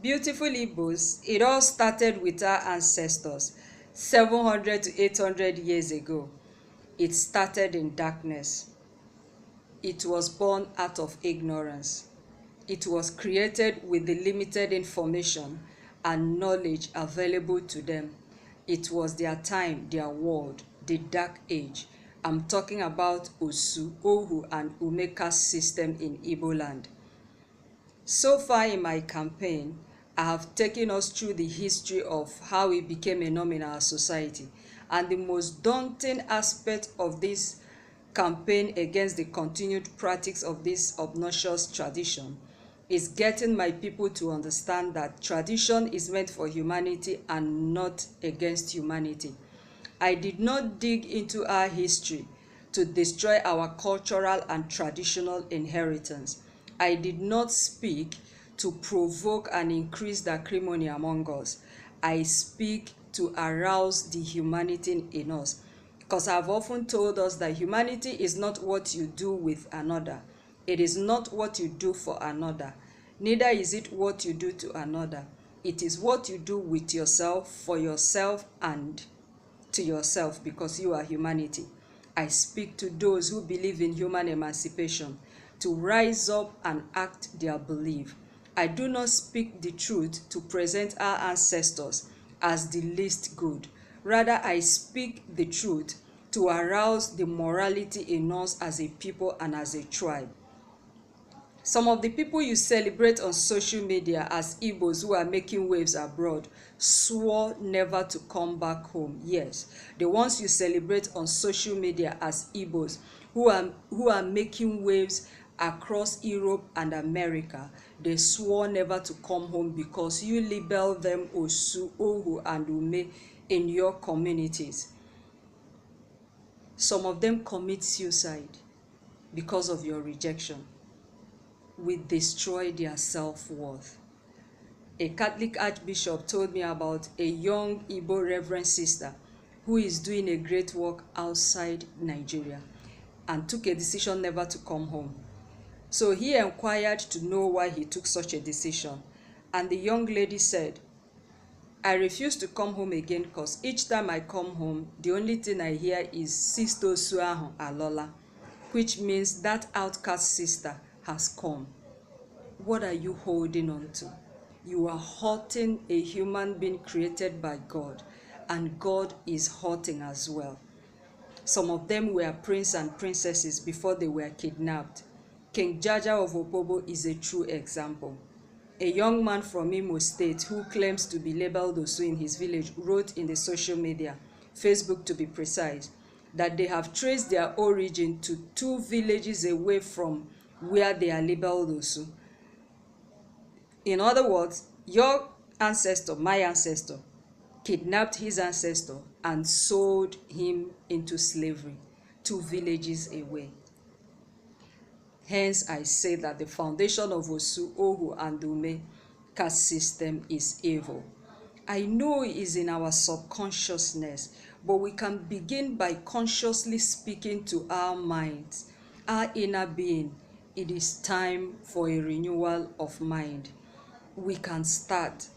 Beautiful Igbos, it all started with our ancestors 700 to 800 years ago. It started in darkness. It was born out of ignorance. It was created with the limited information and knowledge available to them. It was their time, their world, the dark age. I'm talking about Osu, Ohu, and Umeka system in Igbo land. So far in my campaign, I have taken us through the history of how it became a norm in our society. And the most daunting aspect of this campaign against the continued practice of this obnoxious tradition is getting my people to understand that tradition is meant for humanity and not against humanity. I did not dig into our history to destroy our cultural and traditional inheritance. I did not speak to provoke and increase the acrimony among us. I speak to arouse the humanity in us. Because I've often told us that humanity is not what you do with another. It is not what you do for another. Neither is it what you do to another. It is what you do with yourself, for yourself, and to yourself, because you are humanity. I speak to those who believe in human emancipation to rise up and act their belief. I do not speak the truth to present our ancestors as the least good. Rather, I speak the truth to arouse the morality in us as a people and as a tribe. Some of the people you celebrate on social media as Igbos who are making waves abroad swore never to come back home. Yes, the ones you celebrate on social media as Igbos who are making waves across Europe and America, they swore never to come home because you label them Osu, Ohu, and Ume in your communities. Some of them commit suicide because of your rejection. We destroy their self-worth. A Catholic archbishop told me about a young Igbo reverend sister who is doing a great work outside Nigeria and took a decision never to come home. So he inquired to know why he took such a decision, and the young lady said, I refuse to come home again because each time I come home, the only thing I hear is Sister Suaho Alola, which means that outcast sister has come. What are you holding on to? You are hurting a human being created by God, and God is hurting as well. Some of them were princes and princesses before they were kidnapped. King Jaja of Opobo is a true example. A young man from Imo State who claims to be labeled Osu in his village wrote in the social media, Facebook to be precise, that they have traced their origin to 2 villages away from where they are labeled Osu. In other words, your ancestor, my ancestor, kidnapped his ancestor and sold him into slavery 2 villages away. Hence, I say that the foundation of Osu, Ohu, and Ume caste system is evil. I know it is in our subconsciousness, but we can begin by consciously speaking to our minds, our inner being. It is time for a renewal of mind. We can start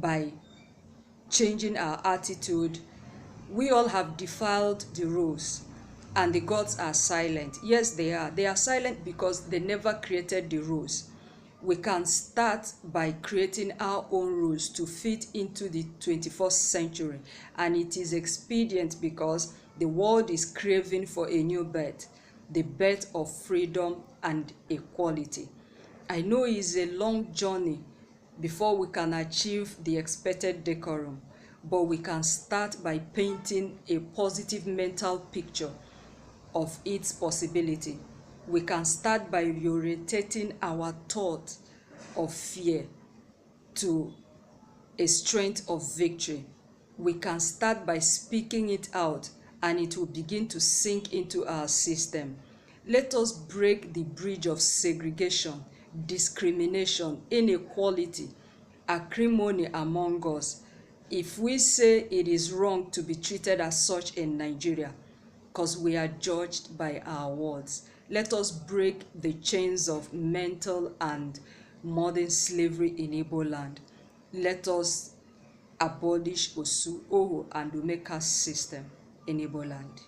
by changing our attitude. We all have defiled the rules, and the gods are silent. Yes, they are. They are silent because they never created the rules. We can start by creating our own rules to fit into the 21st century, and it is expedient because the world is craving for a new birth, the birth of freedom and equality. I know it is a long journey before we can achieve the expected decorum, but we can start by painting a positive mental picture of its possibility. We can start by reorientating our thought of fear to a strength of victory. We can start by speaking it out, and it will begin to sink into our system. Let us break the bridge of segregation, discrimination, inequality, acrimony among us. If we say it is wrong to be treated as such in Nigeria, because we are judged by our words, let us break the chains of mental and modern slavery in Igbo land. let us abolish Osu, Oho, and Ume caste system in Igbo land.